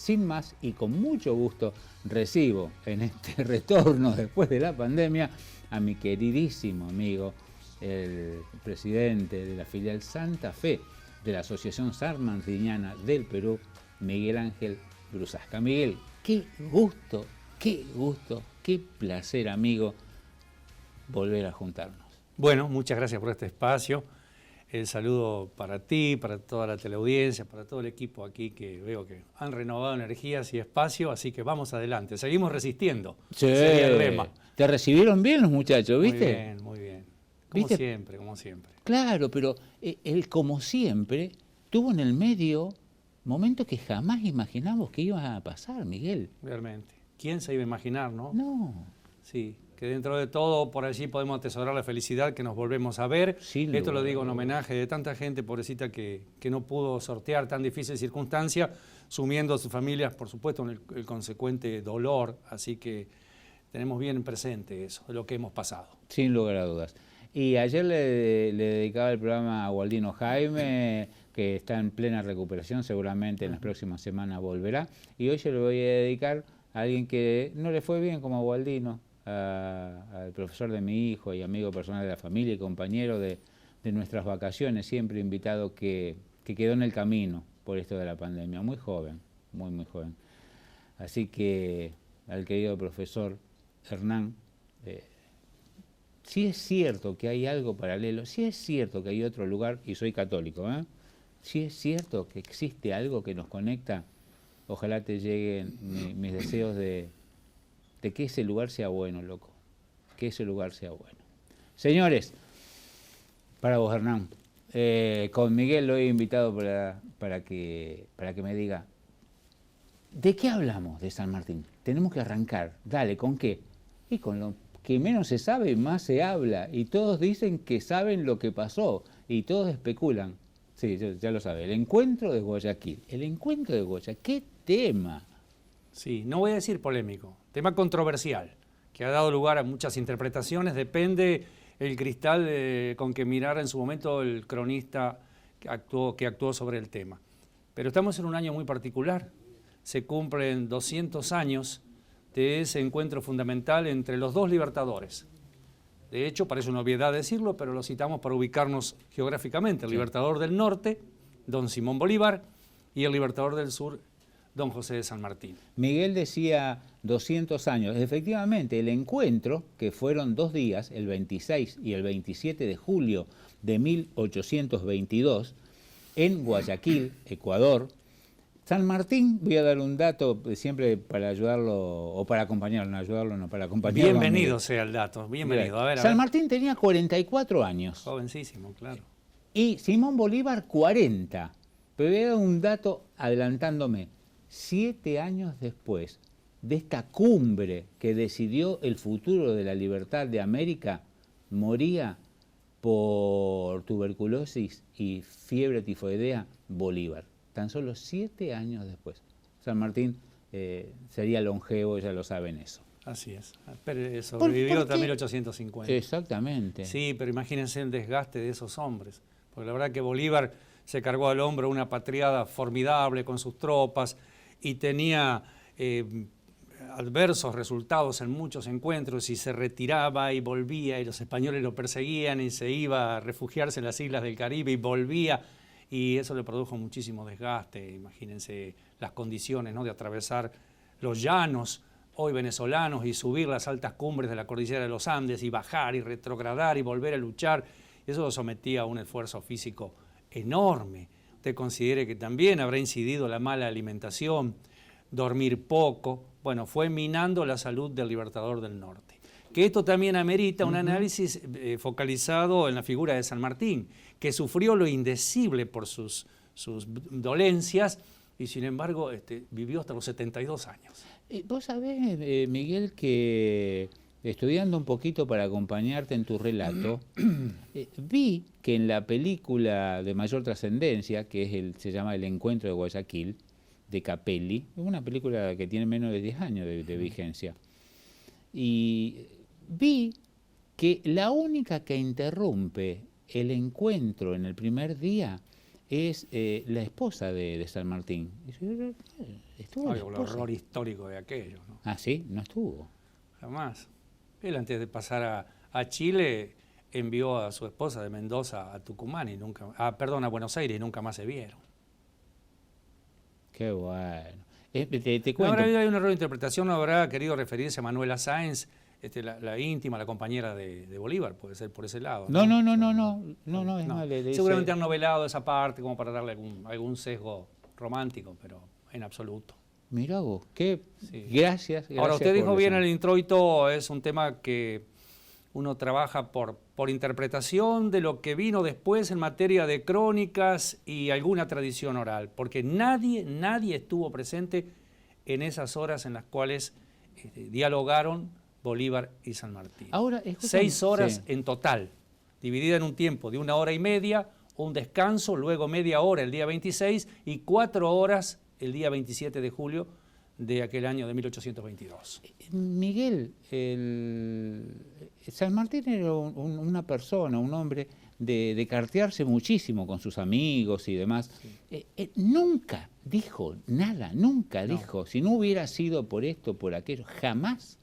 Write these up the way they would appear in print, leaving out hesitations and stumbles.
sin más y con mucho gusto recibo en este retorno después de la pandemia a mi queridísimo amigo, el presidente de la filial Santa Fe de la Asociación Sarmartiniana del Perú, Miguel Ángel Brusasca. Miguel, qué gusto, qué placer, amigo, volver a juntarnos. Bueno, muchas gracias por este espacio. El saludo para ti, para toda la teleaudiencia, para todo el equipo aquí que veo que han renovado energías y espacio, así que vamos adelante. Seguimos resistiendo. Sí. Sería el lema. ¿Te recibieron bien los muchachos, viste? Muy bien. Como ¿Viste? siempre, como siempre. Claro, pero él, como siempre, tuvo en el medio momentos que jamás imaginamos que iban a pasar, Miguel. Realmente. ¿Quién se iba a imaginar, no? No. Sí, que dentro de todo, por allí podemos atesorar la felicidad que nos volvemos a ver. Sí, esto lo digo en homenaje de tanta gente, pobrecita, que no pudo sortear tan difícil circunstancia, sumiendo a sus familias, por supuesto, en el consecuente dolor. Así que tenemos bien presente eso, de lo que hemos pasado. Sin lugar a dudas. Y ayer le dedicaba el programa a Waldino Jaime, que está en plena recuperación, seguramente en las próximas semanas volverá. Y hoy se lo voy a dedicar a alguien que no le fue bien como a Waldino, al profesor de mi hijo y amigo personal de la familia y compañero de nuestras vacaciones, siempre invitado, que quedó en el camino por esto de la pandemia, muy joven, muy joven. Así que al querido profesor Hernán, sí es cierto que hay algo paralelo, sí es cierto que hay otro lugar, y soy católico, sí es cierto que existe algo que nos conecta. Ojalá te lleguen mis deseos de que ese lugar sea bueno, loco, que ese lugar sea bueno. Señores, para vos, Hernán, con Miguel lo he invitado para que me diga, ¿de qué hablamos de San Martín? Tenemos que arrancar, dale, ¿con qué? Y con lo que menos se sabe, más se habla, y todos dicen que saben lo que pasó, y todos especulan. Sí, ya lo sabe, el encuentro de Guayaquil, ¿qué tema? Sí, no voy a decir polémico, tema controversial, que ha dado lugar a muchas interpretaciones, depende el cristal con que mirara en su momento el cronista que actuó sobre el tema. Pero estamos en un año muy particular, se cumplen 200 años de ese encuentro fundamental entre los dos libertadores. De hecho, parece una obviedad decirlo, pero lo citamos para ubicarnos geográficamente. El libertador del norte, don Simón Bolívar, y el libertador del sur, don José de San Martín. Miguel decía 200 años. Efectivamente, el encuentro, que fueron 2 días, el 26 y el 27 de julio de 1822, en Guayaquil, Ecuador. San Martín, voy a dar un dato siempre para ayudarlo, o para acompañarlo, no ayudarlo, no, para acompañarlo. Bienvenido sea el dato, bienvenido. A ver. San Martín tenía 44 años. Jovencísimo, claro. Y Simón Bolívar 40. Pero voy a dar un dato adelantándome. 7 años después de esta cumbre que decidió el futuro de la libertad de América, moría por tuberculosis y fiebre tifoidea Bolívar. Tan solo 7 años después. San Martín sería longevo, ya lo saben eso. Así es. Pero sobrevivió hasta 1850. Exactamente. Sí, pero imagínense el desgaste de esos hombres. Porque la verdad que Bolívar se cargó al hombro una patriada formidable con sus tropas y tenía adversos resultados en muchos encuentros, y se retiraba y volvía, y los españoles lo perseguían y se iba a refugiarse en las islas del Caribe y volvía. Y eso le produjo muchísimo desgaste. Imagínense las condiciones, ¿no?, de atravesar los llanos hoy venezolanos y subir las altas cumbres de la cordillera de los Andes y bajar y retrogradar y volver a luchar. Eso lo sometía a un esfuerzo físico enorme. Usted considere que también habrá incidido la mala alimentación, dormir poco. Bueno, fue minando la salud del libertador del norte. Que esto también amerita un análisis focalizado en la figura de San Martín, que sufrió lo indecible por sus dolencias y sin embargo vivió hasta los 72 años. Vos sabés, Miguel, que estudiando un poquito para acompañarte en tu relato, vi que en la película de mayor trascendencia, que es se llama El encuentro de Guayaquil, de Capelli, es una película que tiene menos de 10 años de vigencia, y vi que la única que interrumpe el encuentro en el primer día es la esposa de San Martín. Y yo, estuvo la El esposa. horror histórico de aquello, ¿no? Ah, sí, no estuvo. Jamás. Él antes de pasar a Chile envió a su esposa de Mendoza a Tucumán y nunca, a Buenos Aires y nunca más se vieron. Qué bueno. Te No, cuento. ahora hay un error de interpretación, no habrá querido referirse a Manuela Sáenz, la íntima, la compañera de Bolívar, puede ser por ese lado. No, es más, Seguramente han novelado esa parte como para darle algún sesgo romántico, pero en absoluto. Mirá vos, qué Sí. gracias. Ahora, usted dijo por bien eso. el introito, es un tema que uno trabaja por interpretación de lo que vino después en materia de crónicas y alguna tradición oral, porque nadie estuvo presente en esas horas en las cuales dialogaron Bolívar y San Martín. Ahora, 6 horas sí. en total, dividida en un tiempo de 1 hora y media, un descanso, luego media hora el día 26 y 4 horas el día 27 de julio de aquel año de 1822. Miguel, San Martín era una persona, un hombre de cartearse muchísimo con sus amigos y demás. Sí. Nunca dijo nada, nunca dijo, si no hubiera sido por esto, por aquello, jamás.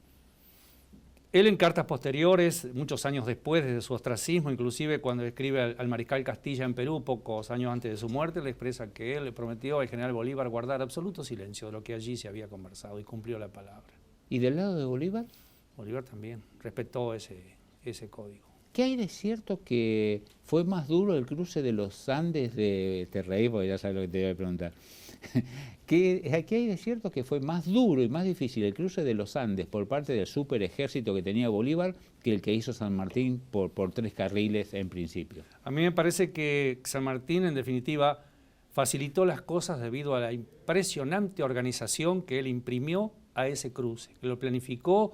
Él en cartas posteriores, muchos años después, desde su ostracismo, inclusive cuando escribe al mariscal Castilla en Perú, pocos años antes de su muerte, le expresa que él le prometió al general Bolívar guardar absoluto silencio de lo que allí se había conversado y cumplió la palabra. ¿Y del lado de Bolívar? Bolívar también respetó ese código. ¿Qué hay de cierto que fue más duro el cruce de los Andes de... Te reí porque ya sabes lo que te voy a preguntar. ¿Qué hay de cierto que fue más duro y más difícil el cruce de los Andes por parte del super ejército que tenía Bolívar que el que hizo San Martín por 3 carriles en principio? A mí me parece que San Martín, en definitiva, facilitó las cosas debido a la impresionante organización que él imprimió a ese cruce, que lo planificó,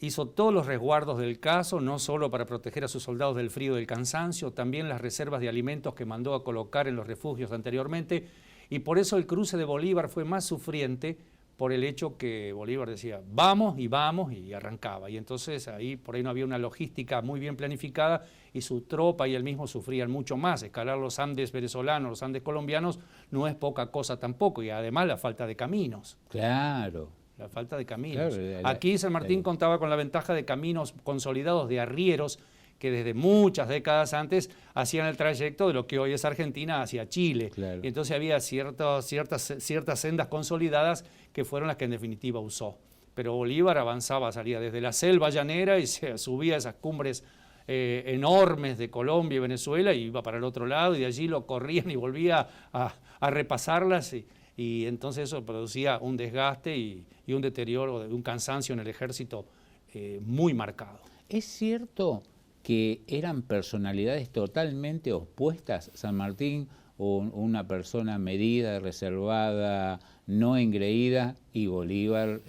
hizo todos los resguardos del caso, no solo para proteger a sus soldados del frío y del cansancio, también las reservas de alimentos que mandó a colocar en los refugios anteriormente, y por eso el cruce de Bolívar fue más sufriente por el hecho que Bolívar decía vamos, y arrancaba. Y entonces por ahí no había una logística muy bien planificada y su tropa y él mismo sufrían mucho más. Escalar los Andes venezolanos, los Andes colombianos, no es poca cosa tampoco, y además la falta de caminos. Claro. La falta de caminos. Claro, aquí San Martín contaba con la ventaja de caminos consolidados de arrieros que desde muchas décadas antes hacían el trayecto de lo que hoy es Argentina hacia Chile. Claro. Y entonces había ciertas sendas consolidadas que fueron las que en definitiva usó. Pero Bolívar avanzaba, salía desde la selva llanera y se subía a esas cumbres enormes de Colombia y Venezuela y iba para el otro lado y de allí lo corrían y volvía a repasarlas y entonces eso producía un desgaste y un deterioro, un cansancio en el ejército muy marcado. ¿Es cierto que eran personalidades totalmente opuestas? San Martín, una persona medida, reservada, no engreída, y Bolívar,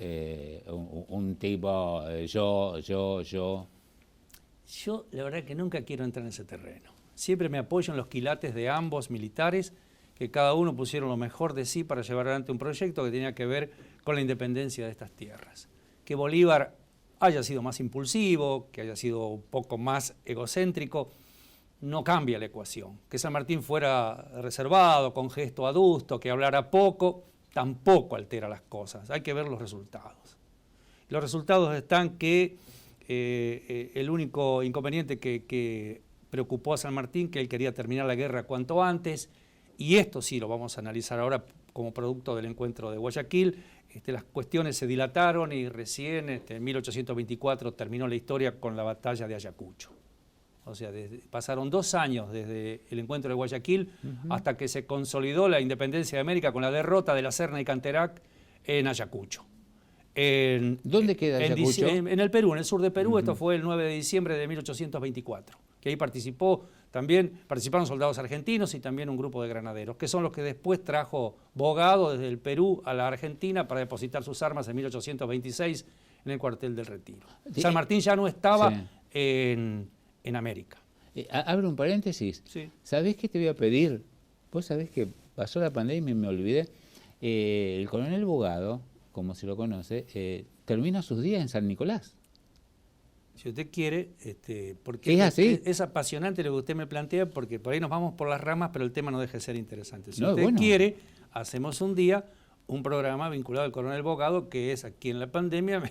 un tipo yo. Yo, la verdad que nunca quiero entrar en ese terreno. Siempre me apoyo en los quilates de ambos militares, que cada uno pusieron lo mejor de sí para llevar adelante un proyecto que tenía que ver con la independencia de estas tierras. Que Bolívar haya sido más impulsivo, que haya sido un poco más egocéntrico, no cambia la ecuación. Que San Martín fuera reservado, con gesto adusto, que hablara poco, tampoco altera las cosas. Hay que ver los resultados. Los resultados están que el único inconveniente que preocupó a San Martín, que él quería terminar la guerra cuanto antes, y esto sí lo vamos a analizar ahora como producto del encuentro de Guayaquil. Las cuestiones se dilataron y recién en 1824 terminó la historia con la batalla de Ayacucho. O sea, pasaron 2 años desde el encuentro de Guayaquil hasta que se consolidó la independencia de América con la derrota de la Serna y Canterac en Ayacucho. ¿Dónde queda Ayacucho? En el Perú, en el sur de Perú. Esto fue el 9 de diciembre de 1824, que ahí participaron soldados argentinos y también un grupo de granaderos, que son los que después trajo Bogado desde el Perú a la Argentina para depositar sus armas en 1826 en el cuartel del Retiro. San Martín ya no estaba en América. Abro un paréntesis. Sí. ¿Sabés qué te voy a pedir? Vos sabés que pasó la pandemia y me olvidé. El coronel Bogado, como se lo conoce, termina sus días en San Nicolás. Si usted quiere, porque ¿Es así? es apasionante lo que usted me plantea, porque por ahí nos vamos por las ramas, pero el tema no deja de ser interesante. Si No, usted bueno. quiere, hacemos un día un programa vinculado al coronel Bogado, que es aquí en la pandemia,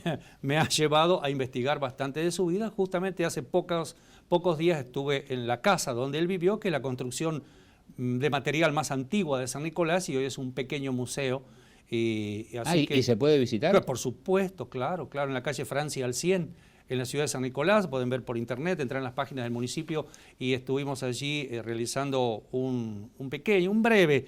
me ha llevado a investigar bastante de su vida. Justamente hace pocos días estuve en la casa donde él vivió, que es la construcción de material más antigua de San Nicolás, y hoy es un pequeño museo. ¿Y se puede visitar? Pero por supuesto, claro, en la calle Francia al 100, en la ciudad de San Nicolás. Pueden ver por internet, entrar en las páginas del municipio, y estuvimos allí realizando un breve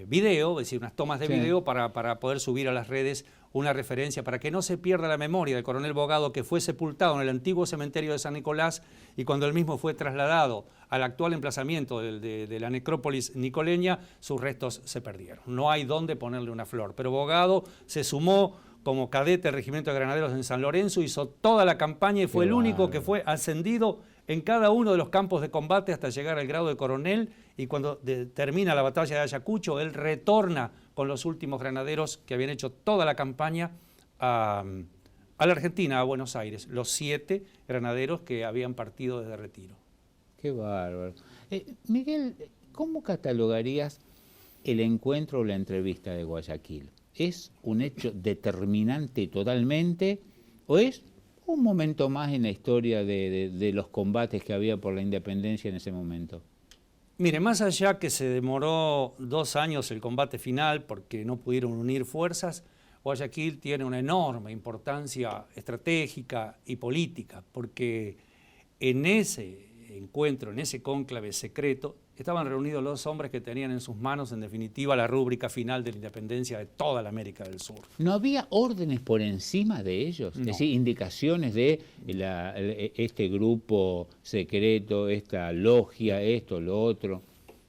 video, es decir, unas tomas de video para poder subir a las redes una referencia, para que no se pierda la memoria del coronel Bogado, que fue sepultado en el antiguo cementerio de San Nicolás, y cuando él mismo fue trasladado al actual emplazamiento de la necrópolis nicoleña, sus restos se perdieron. No hay dónde ponerle una flor, pero Bogado se sumó como cadete del Regimiento de Granaderos en San Lorenzo, hizo toda la campaña y fue el único que fue ascendido en cada uno de los campos de combate hasta llegar al grado de coronel, y cuando termina la batalla de Ayacucho, él retorna con los últimos granaderos que habían hecho toda la campaña a la Argentina, a Buenos Aires, los 7 granaderos que habían partido desde retiro. Qué bárbaro. Miguel, ¿cómo catalogarías el encuentro o la entrevista de Guayaquil? ¿Es un hecho determinante totalmente o es un momento más en la historia de los combates que había por la independencia en ese momento? Mire, más allá que se demoró 2 años el combate final porque no pudieron unir fuerzas, Guayaquil tiene una enorme importancia estratégica y política, porque en ese encuentro, en ese cónclave secreto, estaban reunidos los hombres que tenían en sus manos, en definitiva, la rúbrica final de la independencia de toda la América del Sur. ¿No había órdenes por encima de ellos? No. Es decir, indicaciones de este grupo secreto, esta logia, esto, lo otro.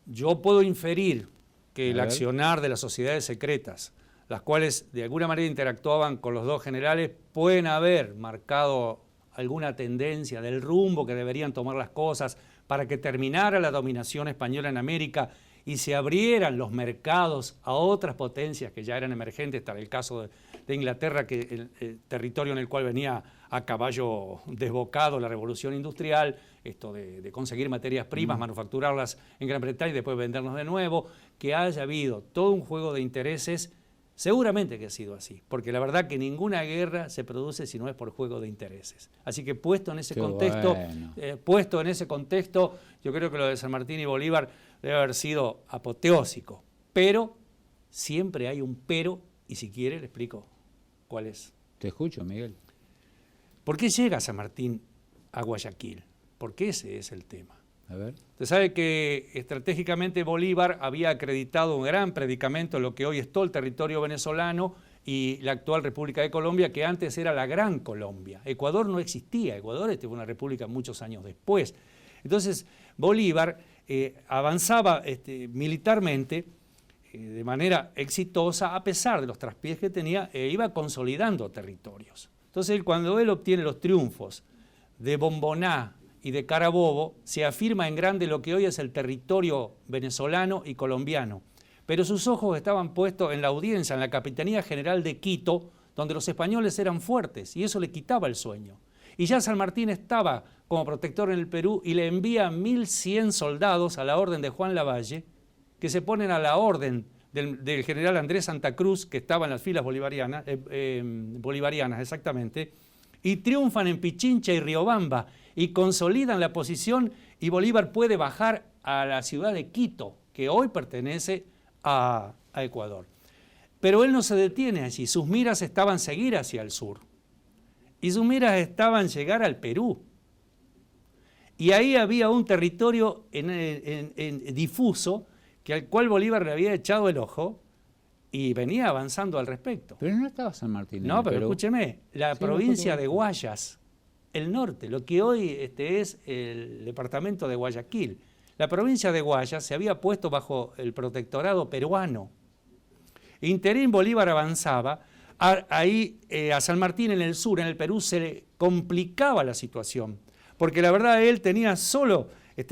Yo puedo inferir que el accionar de las sociedades secretas, las cuales de alguna manera interactuaban con los 2 generales, pueden haber marcado alguna tendencia del rumbo que deberían tomar las cosas para que terminara la dominación española en América y se abrieran los mercados a otras potencias que ya eran emergentes. Está el caso de Inglaterra, que el territorio en el cual venía a caballo desbocado la revolución industrial, esto de conseguir materias primas, manufacturarlas en Gran Bretaña y después vendernos de nuevo, que haya habido todo un juego de intereses. Seguramente que ha sido así, porque la verdad que ninguna guerra se produce si no es por juego de intereses. Así que puesto en ese contexto, yo creo que lo de San Martín y Bolívar debe haber sido apoteósico. Pero siempre hay un pero, y si quiere le explico cuál es. Te escucho, Miguel. ¿Por qué llega San Martín a Guayaquil? Porque ese es el tema. A ver. Usted sabe que estratégicamente Bolívar había acreditado un gran predicamento en lo que hoy es todo el territorio venezolano y la actual República de Colombia, que antes era la Gran Colombia. Ecuador no existía, Ecuador fue una república muchos años después. Entonces Bolívar avanzaba militarmente de manera exitosa, a pesar de los traspiés que tenía, iba consolidando territorios. Entonces cuando él obtiene los triunfos de Bomboná y de Carabobo, se afirma en grande lo que hoy es el territorio venezolano y colombiano. Pero sus ojos estaban puestos en la audiencia, en la Capitanía General de Quito, donde los españoles eran fuertes, y eso le quitaba el sueño. Y ya San Martín estaba como protector en el Perú y le envía 1.100 soldados a la orden de Juan Lavalle, que se ponen a la orden del general Andrés Santa Cruz, que estaba en las filas bolivarianas exactamente, y triunfan en Pichincha y Riobamba, y consolidan la posición, y Bolívar puede bajar a la ciudad de Quito, que hoy pertenece a Ecuador. Pero él no se detiene allí, sus miras estaban seguir hacia el sur, y sus miras estaban llegar al Perú. Y ahí había un territorio difuso, al cual Bolívar le había echado el ojo, y venía avanzando al respecto. Pero no estaba San Martín. No, pero escúcheme, la provincia de Guayas, el norte, lo que hoy es el departamento de Guayaquil. La provincia de Guayas se había puesto bajo el protectorado peruano. Interín Bolívar avanzaba, ahí a San Martín en el sur, en el Perú, se le complicaba la situación, porque la verdad él tenía solo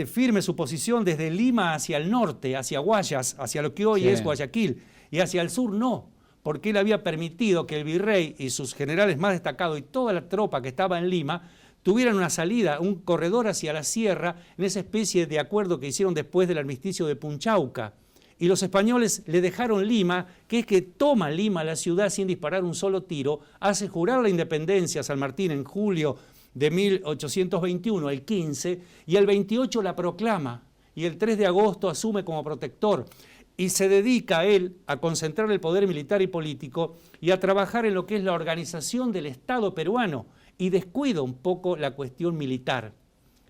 firme su posición desde Lima hacia el norte, hacia Guayas, hacia lo que hoy es Guayaquil, y hacia el sur no, porque él había permitido que el virrey y sus generales más destacados y toda la tropa que estaba en Lima tuvieran una salida, un corredor hacia la sierra, en esa especie de acuerdo que hicieron después del armisticio de Punchauca. Y los españoles le dejaron Lima, que es que toma Lima, la ciudad, sin disparar un solo tiro, hace jurar la independencia a San Martín en julio de 1821, el 15, y el 28 la proclama, y el 3 de agosto asume como protector, y se dedica él a concentrar el poder militar y político y a trabajar en lo que es la organización del Estado peruano, y descuida un poco la cuestión militar.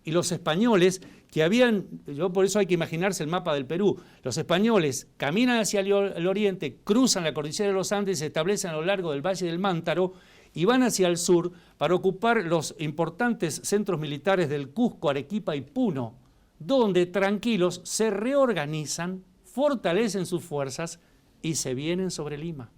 Y los españoles que habían, por eso hay que imaginarse el mapa del Perú, los españoles caminan hacia el oriente, cruzan la cordillera de los Andes, se establecen a lo largo del Valle del Mántaro y van hacia el sur para ocupar los importantes centros militares del Cusco, Arequipa y Puno, donde tranquilos se reorganizan, fortalecen sus fuerzas y se vienen sobre Lima.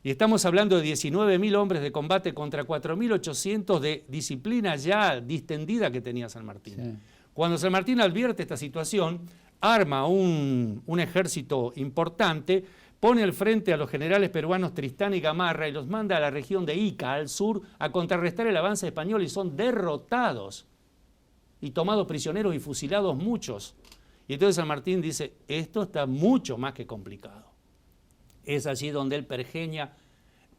Y estamos hablando de 19.000 hombres de combate contra 4.800 de disciplina ya distendida que tenía San Martín. Sí. Cuando San Martín advierte esta situación, arma un ejército importante, pone al frente a los generales peruanos Tristán y Gamarra y los manda a la región de Ica, al sur, a contrarrestar el avance español, y son derrotados y tomados prisioneros y fusilados muchos. Y entonces San Martín dice, esto está mucho más que complicado. Es allí donde él pergeña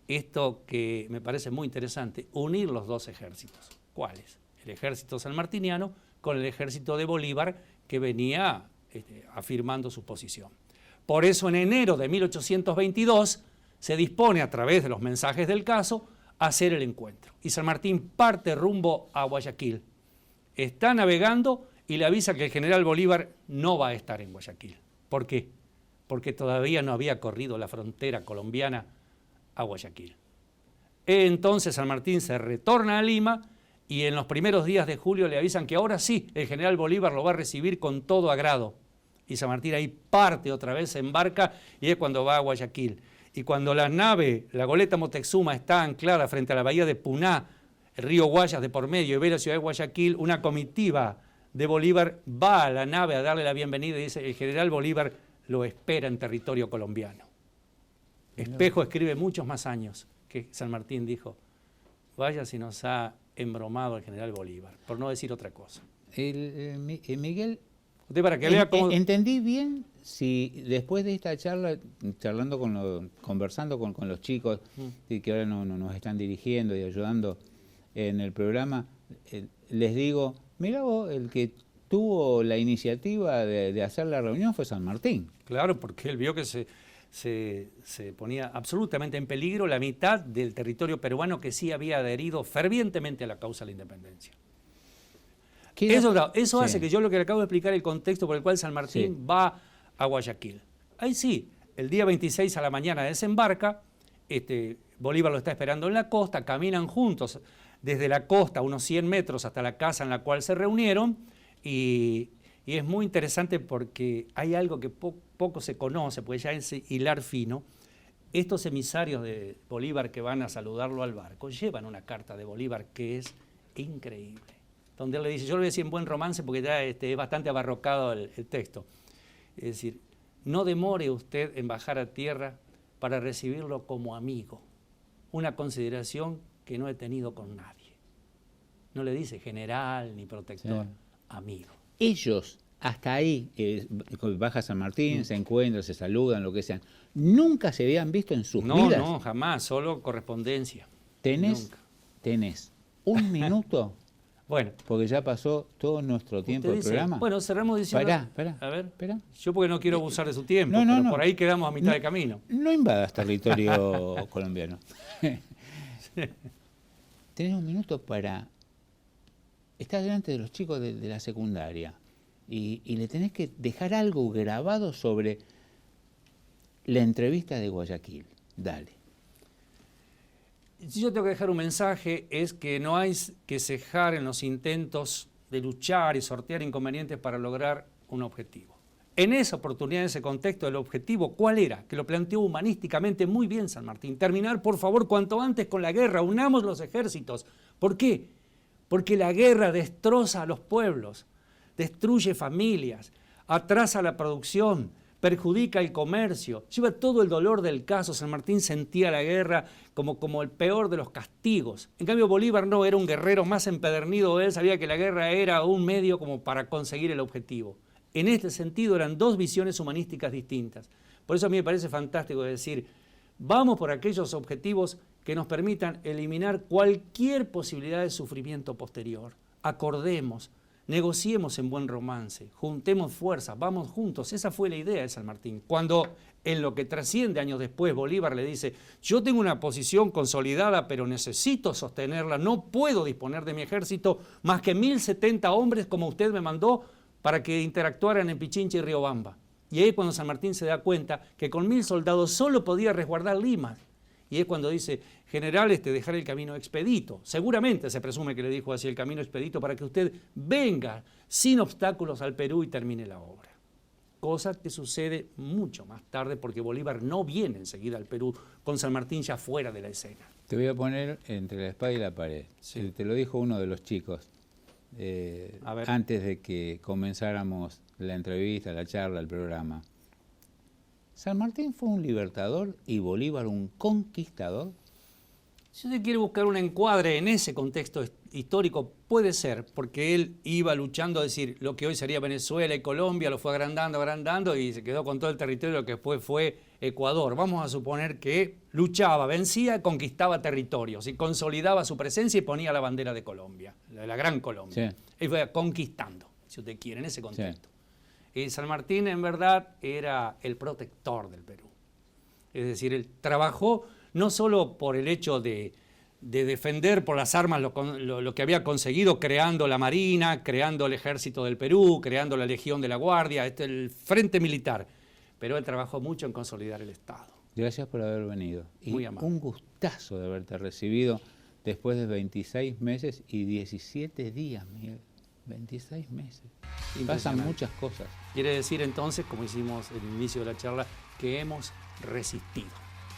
esto que me parece muy interesante, unir los dos ejércitos. ¿Cuáles? El ejército sanmartiniano con el ejército de Bolívar, que venía afirmando su posición. Por eso en enero de 1822 se dispone, a través de los mensajes del caso, a hacer el encuentro. Y San Martín parte rumbo a Guayaquil. Está navegando y le avisa que el general Bolívar no va a estar en Guayaquil. ¿Por qué? Porque todavía no había corrido la frontera colombiana a Guayaquil. Entonces San Martín se retorna a Lima y en los primeros días de julio le avisan que ahora sí, el general Bolívar lo va a recibir con todo agrado. Y San Martín ahí parte otra vez, se embarca y es cuando va a Guayaquil. Y cuando la nave, la goleta Moctezuma, está anclada frente a la bahía de Puná, el río Guayas de por medio y ve la ciudad de Guayaquil, una comitiva de Bolívar va a la nave a darle la bienvenida y dice, el general Bolívar lo espera en territorio colombiano. Espejo escribe muchos más años que San Martín dijo, vaya si nos ha embromado el general Bolívar, por no decir otra cosa. Miguel, usted para que vea cómo... ¿Entendí bien si después de esta charla, conversando con los chicos y que ahora nos están dirigiendo y ayudando en el programa, les digo, mira vos, el que tuvo la iniciativa de hacer la reunión fue San Martín? Claro, porque él vio que se ponía absolutamente en peligro la mitad del territorio peruano que sí había adherido fervientemente a la causa de la independencia. Eso hace que yo lo que le acabo de explicar, el contexto por el cual San Martín va a Guayaquil. Ahí sí, el día 26 a la mañana desembarca, Bolívar lo está esperando en la costa, caminan juntos desde la costa unos 100 metros hasta la casa en la cual se reunieron y es muy interesante porque hay algo que poco se conoce, pues ya es hilar fino. Estos emisarios de Bolívar que van a saludarlo al barco llevan una carta de Bolívar que es increíble, donde él le dice, yo lo voy a decir en buen romance porque ya es bastante abarrocado el texto, es decir, no demore usted en bajar a tierra para recibirlo como amigo, una consideración que no he tenido con nadie. No le dice general ni protector, amigo. Ellos, hasta ahí, baja San Martín, se encuentran, se saludan, lo que sean, nunca se habían visto en sus vidas. No, jamás, solo correspondencia. Tenés un minuto, bueno, porque ya pasó todo nuestro tiempo del programa. Bueno, cerramos diciendo... Esperá. A ver, yo porque no quiero abusar de su tiempo, pero por ahí quedamos a mitad de camino. No invadas territorio colombiano. Tenés un minuto para... Estás delante de los chicos de la secundaria y le tenés que dejar algo grabado sobre la entrevista de Guayaquil. Dale. Si yo tengo que dejar un mensaje es que no hay que cejar en los intentos de luchar y sortear inconvenientes para lograr un objetivo. En esa oportunidad, en ese contexto, el objetivo, ¿cuál era? Que lo planteó humanísticamente muy bien San Martín. Terminar, por favor, cuanto antes con la guerra, unamos los ejércitos. ¿Por qué? Porque la guerra destroza a los pueblos, destruye familias, atrasa la producción, perjudica el comercio, lleva todo el dolor del caso. San Martín sentía la guerra como el peor de los castigos. En cambio, Bolívar no, era un guerrero más empedernido. Él sabía que la guerra era un medio como para conseguir el objetivo. En este sentido, eran dos visiones humanísticas distintas. Por eso a mí me parece fantástico decir, vamos por aquellos objetivos que nos permitan eliminar cualquier posibilidad de sufrimiento posterior. Acordemos, negociemos en buen romance, juntemos fuerzas, vamos juntos. Esa fue la idea de San Martín. Cuando en lo que trasciende años después Bolívar le dice, yo tengo una posición consolidada, pero necesito sostenerla, no puedo disponer de mi ejército más que 1070 hombres como usted me mandó para que interactuaran en Pichincha y Riobamba. Y ahí es cuando San Martín se da cuenta que con 1000 soldados solo podía resguardar Lima. Y es cuando dice, general, dejar el camino expedito. Seguramente se presume que le dijo así, el camino expedito, para que usted venga sin obstáculos al Perú y termine la obra. Cosa que sucede mucho más tarde porque Bolívar no viene enseguida al Perú, con San Martín ya fuera de la escena. Te voy a poner entre la espada y la pared. Sí. Te lo dijo uno de los chicos antes de que comenzáramos la entrevista, la charla, el programa. ¿San Martín fue un libertador y Bolívar un conquistador? Si usted quiere buscar un encuadre en ese contexto histórico, puede ser, porque él iba luchando, a decir, lo que hoy sería Venezuela y Colombia, lo fue agrandando y se quedó con todo el territorio que después fue Ecuador. Vamos a suponer que luchaba, vencía, conquistaba territorios y consolidaba su presencia y ponía la bandera de Colombia, de la Gran Colombia. Sí. Y fue conquistando, si usted quiere, en ese contexto. Sí. Y San Martín, en verdad, era el protector del Perú. Es decir, él trabajó no solo por el hecho de defender por las armas lo que había conseguido, creando la Marina, creando el Ejército del Perú, creando la Legión de la Guardia, el Frente Militar, pero él trabajó mucho en consolidar el Estado. Gracias por haber venido. Muy y amable. Un gustazo de haberte recibido después de 26 meses y 17 días, Miguel. 26 meses. Pasan muchas cosas. Quiere decir entonces, como hicimos en el inicio de la charla, que hemos resistido.